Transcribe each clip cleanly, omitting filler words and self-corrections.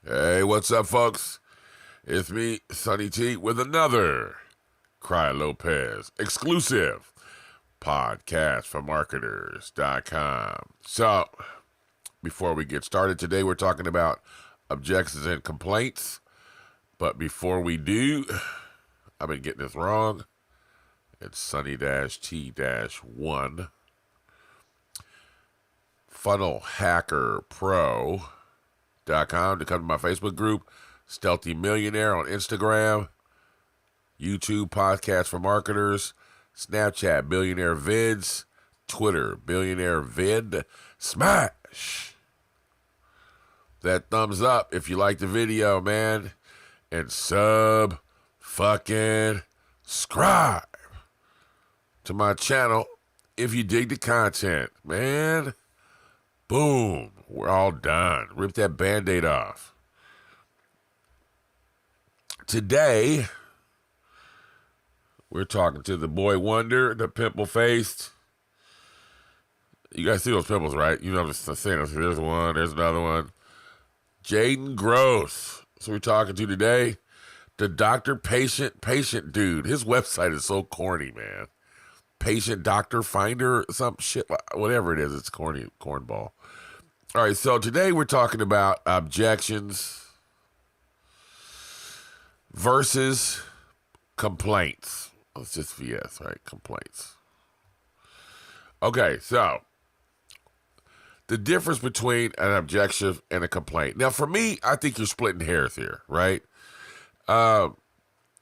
Hey, what's up, folks? It's me, Sonny T, with another Tai Lopez exclusive podcast for marketers.com. So, before we get started today, we're talking about objections and complaints. But before we do, I've been getting this wrong. It's Sonny-T-1 funnelhackerpro.com to come to my Facebook group, Stealthy Millionaire on Instagram, YouTube Podcast for Marketers, Snapchat Billionaire Vids, Twitter Billionaire Vid. Smash that thumbs up if you like the video, man, and fucking subscribe to my channel if you dig the content, man. Boom. We're all done. Rip that Band-Aid off. Today, we're talking to the boy wonder, the pimple-faced. You guys see those pimples, right? You know what I'm saying. There's one. There's another one. Jaden Gross. So we're talking to today. The doctor, patient dude. His website is so corny, man. Patient doctor finder, some shit, whatever it is. It's corny, cornball. All right, so today we're talking about objections versus complaints. It's just VS, right? Complaints. Okay, so the difference between an objection and a complaint. Now, for me, I think you're splitting hairs here, right? An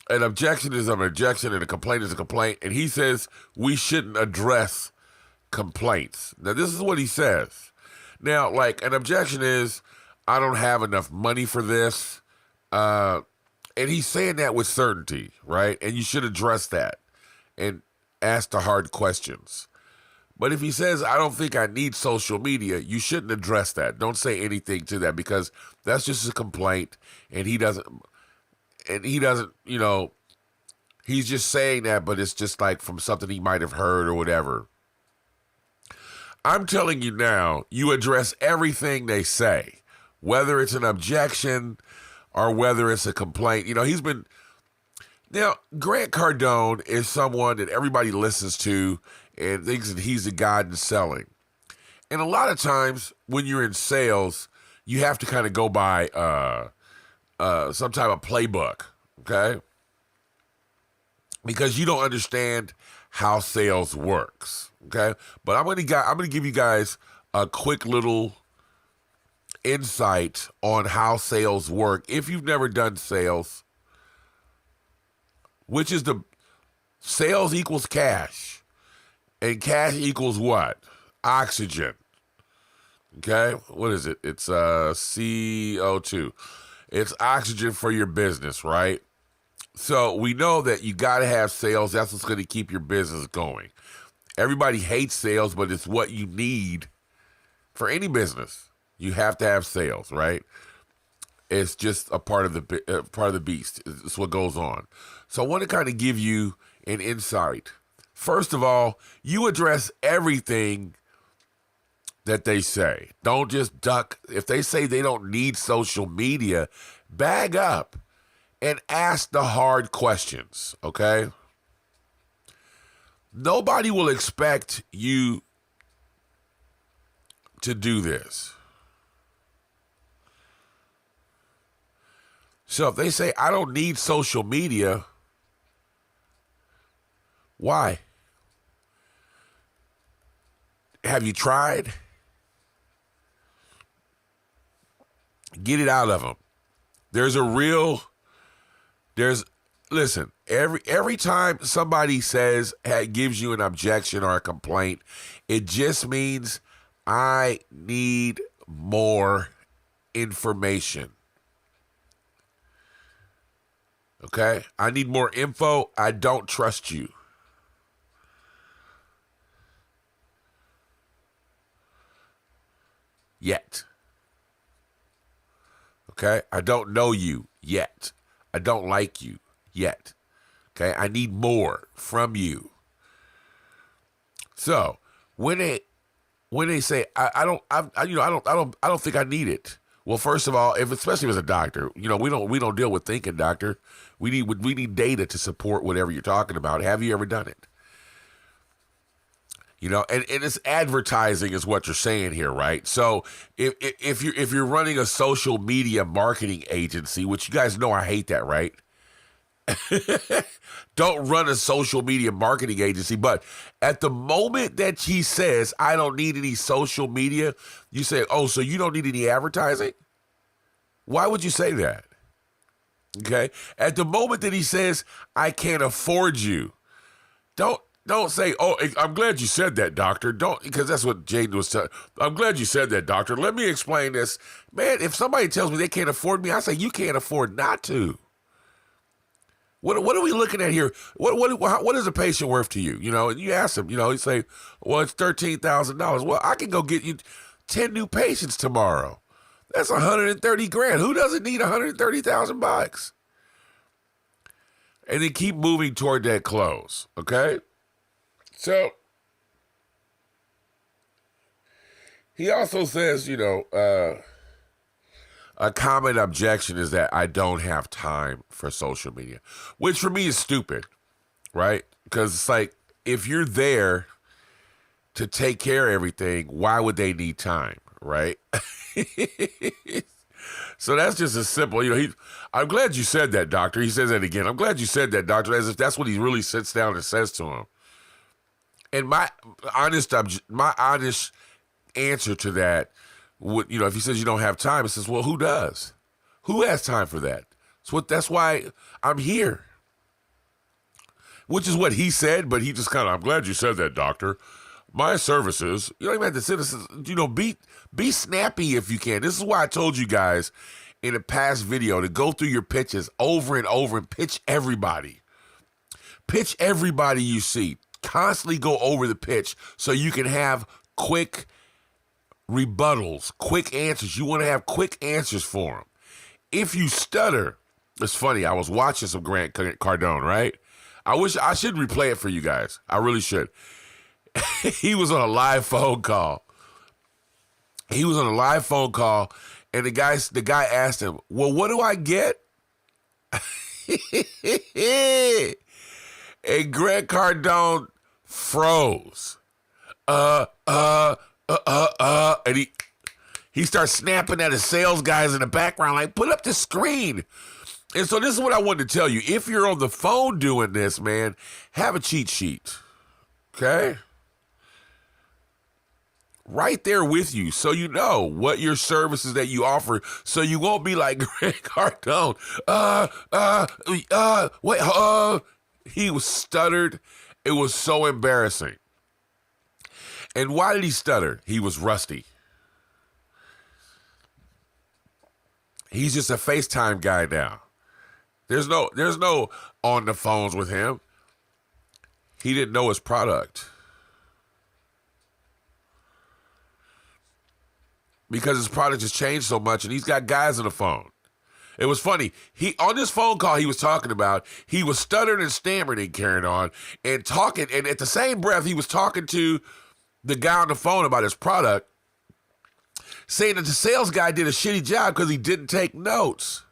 objection is an objection and a complaint is a complaint. And he says we shouldn't address complaints. Now, this is what he says. Now, like, an objection is, I don't have enough money for this. And he's saying that with certainty, right? And you should address that and ask the hard questions. But if he says, I don't think I need social media, you shouldn't address that. Don't say anything to that because that's just a complaint. And he doesn't, you know, he's just saying that, but it's just like from something he might have heard or whatever. I'm telling you now, you address everything they say, whether it's an objection or whether it's a complaint. You know, now, Grant Cardone is someone that everybody listens to and thinks that he's the god in selling. And a lot of times when you're in sales, you have to kind of go by some type of playbook, okay? Because you don't understand how sales works, okay? But I'm gonna give you guys a quick little insight on how sales work. If you've never done sales, which is the sales equals cash, and cash equals what? Oxygen. Okay, what is it? It's CO2. It's oxygen for your business, right? So we know that you got to have sales. That's what's going to keep your business going. Everybody hates sales, but it's what you need for any business. You have to have sales, right? It's just a part of the beast. It's what goes on. So I want to kind of give you an insight. First of all, you address everything that they say. Don't just duck. If they say they don't need social media, bag up and ask the hard questions, okay? Nobody will expect you to do this. So if they say, I don't need social media, why? Have you tried? Get it out of them. Listen, every time somebody gives you an objection or a complaint, it just means I need more information. Okay? I need more info. I don't trust you. Yet. Okay? I don't know you yet. I don't like you yet. Okay? I need more from you. So, when they say I don't think I need it. Well, first of all, especially as a doctor, we don't deal with thinking, doctor. We need data to support whatever you're talking about. Have you ever done it? And it's advertising is what you're saying here, right? So if you're running a social media marketing agency, which you guys know I hate that, right? Don't run a social media marketing agency. But at the moment that he says, I don't need any social media, you say, oh, so you don't need any advertising? Why would you say that? Okay. At the moment that he says, I can't afford you, don't say, oh, I'm glad you said that, doctor. Don't, because that's what Jaden was telling. I'm glad you said that, doctor. Let me explain this. Man, if somebody tells me they can't afford me, I say, you can't afford not to. What are we looking at here? What is a patient worth to you? And you ask him, you say, well, it's $13,000. Well, I can go get you 10 new patients tomorrow. That's $130,000. Who doesn't need $130,000? And then keep moving toward that close. Okay. So he also says, a common objection is that I don't have time for social media, which for me is stupid, right? Because it's like, if you're there to take care of everything, why would they need time, right? So that's just as simple. I'm glad you said that, doctor. He says that again. I'm glad you said that, doctor, as if that's what he really sits down and says to him. And my honest answer to that, if he says you don't have time, it says, well, who does? Who has time for that? That's why I'm here. Which is what he said, but he just I'm glad you said that, doctor. My services, you don't even have to say this, be snappy if you can. This is why I told you guys in a past video to go through your pitches over and over and pitch everybody. Pitch everybody you see. Constantly go over the pitch so you can have quick rebuttals, quick answers. You want to have quick answers for them. If you stutter, it's funny. I was watching some Grant Cardone, right? I should replay it for you guys. I really should. He was on a live phone call. And the guy asked him, well, what do I get? And Grant Cardone froze. And he starts snapping at his sales guys in the background, like, put up the screen. And so this is what I wanted to tell you. If you're on the phone doing this, man, have a cheat sheet. Okay? Right there with you, so you know what your services that you offer, so you won't be like Grant Cardone. He was stuttered. It was so embarrassing. And why did he stutter? He was rusty. He's just a FaceTime guy now. There's no on the phones with him. He didn't know his product. Because his product has changed so much and he's got guys on the phone. It was funny. On this phone call he was talking about, he was stuttering and stammering and carrying on and talking. And at the same breath, he was talking to the guy on the phone about his product, saying that the sales guy did a shitty job because he didn't take notes.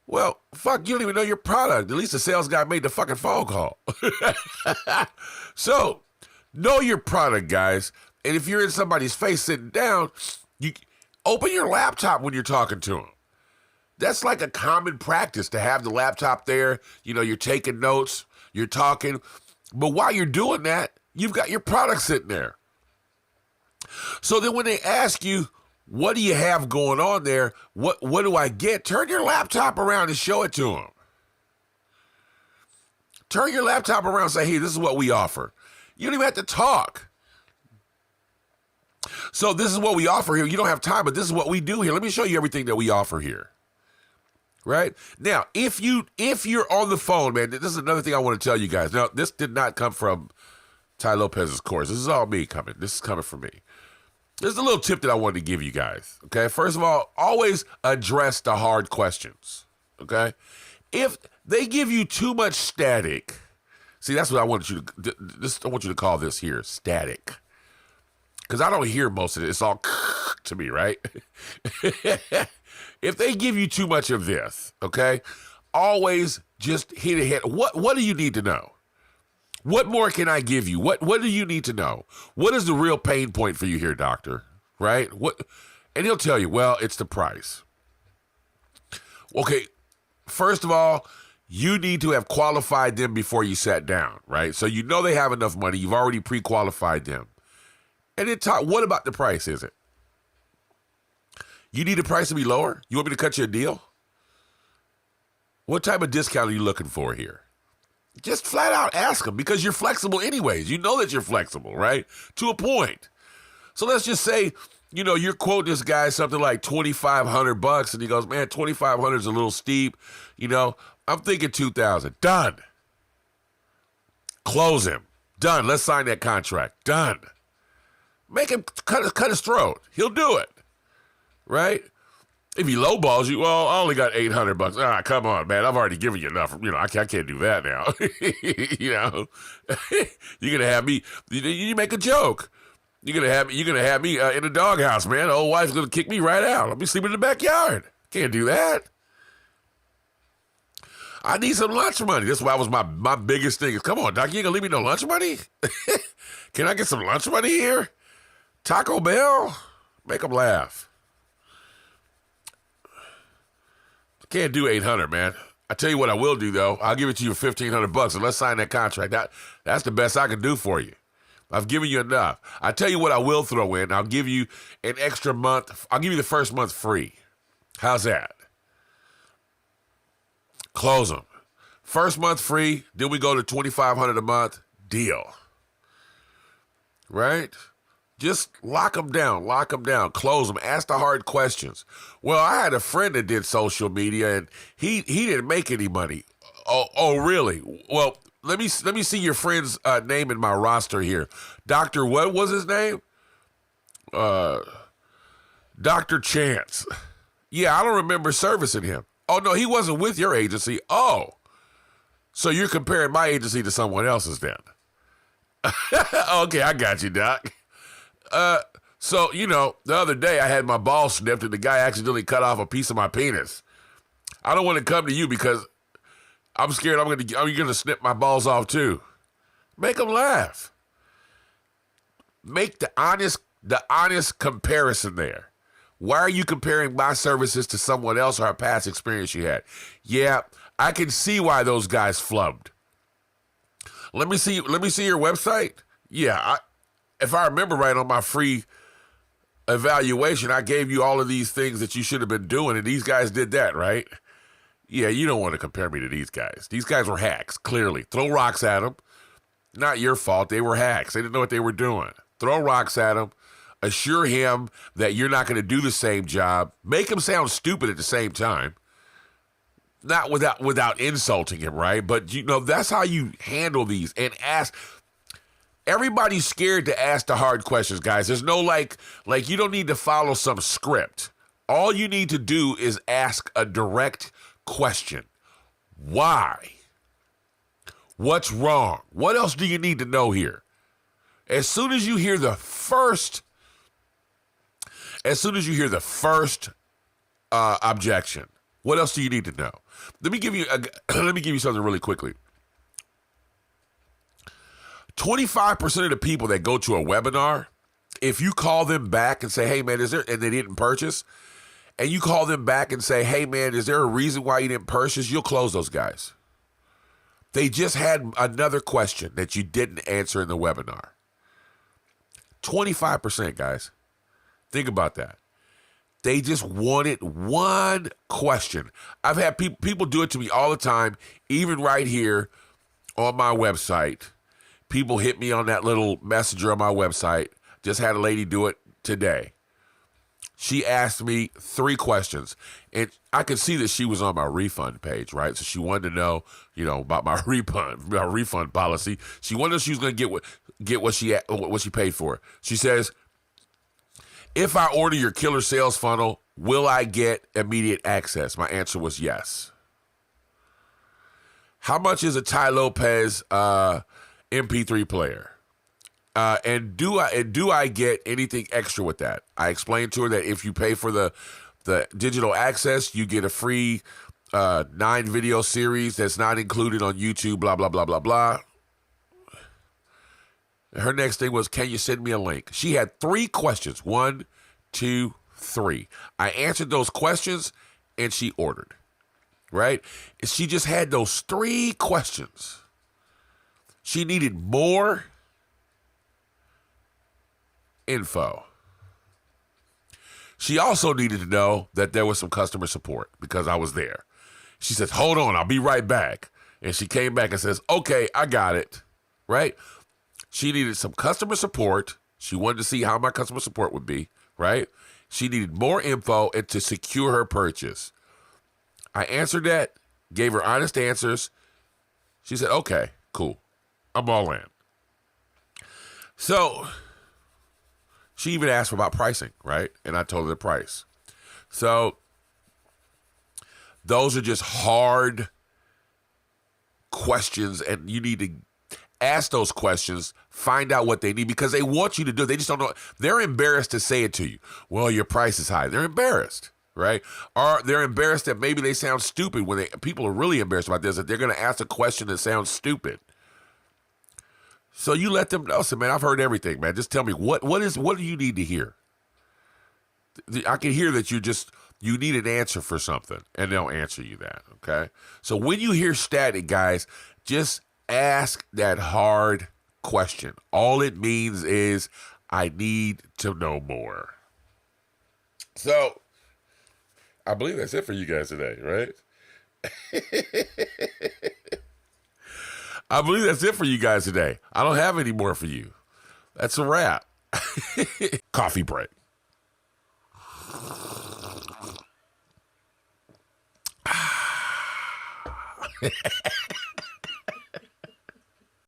Well, fuck, you don't even know your product. At least the sales guy made the fucking phone call. So, know your product, guys. And if you're in somebody's face sitting down, you open your laptop when you're talking to them. That's like a common practice to have the laptop there. You're taking notes, you're talking. But while you're doing that, you've got your product sitting there. So then when they ask you, what do you have going on there? What do I get? Turn your laptop around and show it to them. Turn your laptop around and say, hey, this is what we offer. You don't even have to talk. So this is what we offer here. You don't have time, but this is what we do here. Let me show you everything that we offer here. Right? Now, if you're on the phone, man, this is another thing I want to tell you guys. Now, this did not come from Tai Lopez's course. This is all me coming. This is coming from me. There's a little tip that I wanted to give you guys. Okay? First of all, always address the hard questions. Okay? If they give you too much static, see, that's what I want you to call this here, static. because I don't hear most of it. It's all to me, right? If they give you too much of this, okay, always just hit ahead. What do you need to know? What more can I give you? What do you need to know? What is the real pain point for you here, doctor? Right? And he'll tell you, well, it's the price. Okay, first of all, you need to have qualified them before you sat down, right? So you know they have enough money. You've already pre-qualified them. And then what about the price, is it? You need the price to be lower? You want me to cut you a deal? What type of discount are you looking for here? Just flat out ask them, because you're flexible anyways. You know that you're flexible, right? To a point. So let's just say, you're quoting this guy something like $2,500, and he goes, man, $2,500 is a little steep. I'm thinking $2,000. Done. Close him. Done. Let's sign that contract. Done. Make him cut his throat. He'll do it. Right? If he lowballs you, well, I only got $800. Ah, come on, man. I've already given you enough. I can't do that now. You're gonna have me. You make a joke. You're gonna have me in the doghouse, man. The old wife's gonna kick me right out. I'll be sleeping in the backyard. Can't do that. I need some lunch money. That's why was my biggest thing. Is, come on, Doc, you ain't gonna leave me no lunch money? Can I get some lunch money here? Taco Bell? Make them laugh. Can't do 800, man. I tell you what I will do, though. I'll give it to you for $1,500, and let's sign that contract. That's the best I can do for you. I've given you enough. I tell you what I will throw in. I'll give you an extra month. I'll give you the first month free. How's that? Close them. First month free. Then we go to $2,500 a month. Deal. Right? Just lock them down. Lock them down. Close them. Ask the hard questions. Well, I had a friend that did social media, and he didn't make any money. Oh, really? Well, let me see your friend's name in my roster here. Dr. What was his name? Dr. Chance. Yeah, I don't remember servicing him. Oh, no, he wasn't with your agency. Oh, so you're comparing my agency to someone else's then. Okay, I got you, Doc. So, the other day I had my ball snipped and the guy accidentally cut off a piece of my penis. I don't want to come to you because I'm scared you're going to snip my balls off too. Make them laugh. Make the honest comparison there. Why are you comparing my services to someone else or a past experience you had? Yeah, I can see why those guys flubbed. Let me see your website. Yeah, if I remember right, on my free evaluation, I gave you all of these things that you should have been doing, and these guys did that, right? Yeah, you don't want to compare me to these guys. These guys were hacks, clearly. Throw rocks at them. Not your fault. They were hacks. They didn't know what they were doing. Throw rocks at them. Assure him that you're not going to do the same job. Make him sound stupid at the same time. Not without insulting him, right? But, that's how you handle these. And ask. Everybody's scared to ask the hard questions, guys. There's no like you don't need to follow some script. All you need to do is ask a direct question. Why? What's wrong? What else do you need to know here? As soon as you hear the first objection, what else do you need to know? Let me give you something really quickly. 25% of the people that go to a webinar, if you call them back and say, hey, man, and they didn't purchase, and you call them back and say, hey, man, is there a reason why you didn't purchase? You'll close those guys. They just had another question that you didn't answer in the webinar. 25%, guys. Think about that. They just wanted one question. I've had people do it to me all the time, even right here on my website. People hit me on that little messenger on my website. Just had a lady do it today. She asked me 3 questions, and I could see that she was on my refund page, right? So she wanted to know, about my refund policy. She wanted to know if she was going to get what she paid for. She says, if I order your killer sales funnel, will I get immediate access? My answer was yes. How much is a Tai Lopez MP3 player? And do I get anything extra with that? I explained to her that if you pay for the digital access, you get a free 9 video series that's not included on YouTube, blah, blah, blah, blah, blah. Her next thing was, can you send me a link? She had 3 questions. 1, 2, 3. I answered those questions and she ordered, right? She just had those 3 questions. She needed more info. She also needed to know that there was some customer support because I was there. She says, hold on, I'll be right back. And she came back and says, okay, I got it, right? She needed some customer support. She wanted to see how my customer support would be, right? She needed more info and to secure her purchase. I answered that, gave her honest answers. She said, okay, cool. I'm all in. So she even asked about pricing, right? And I told her the price. So those are just hard questions, and you need to ask those questions, find out what they need, because they want you to do it. They just don't know. They're embarrassed to say it to you. Well, your price is high. They're embarrassed, right? Or they're embarrassed that maybe they sound stupid when people are really embarrassed about this, that they're going to ask a question that sounds stupid. So you let them know. Say, man, I've heard everything, man. Just tell me, what do you need to hear? I can hear that you need an answer for something, and they'll answer you that, okay? So when you hear static, guys, just ask that hard question. All it means is, I need to know more. So I believe that's it for you guys today, right? I believe that's it for you guys today. I don't have any more for you. That's a wrap. Coffee break.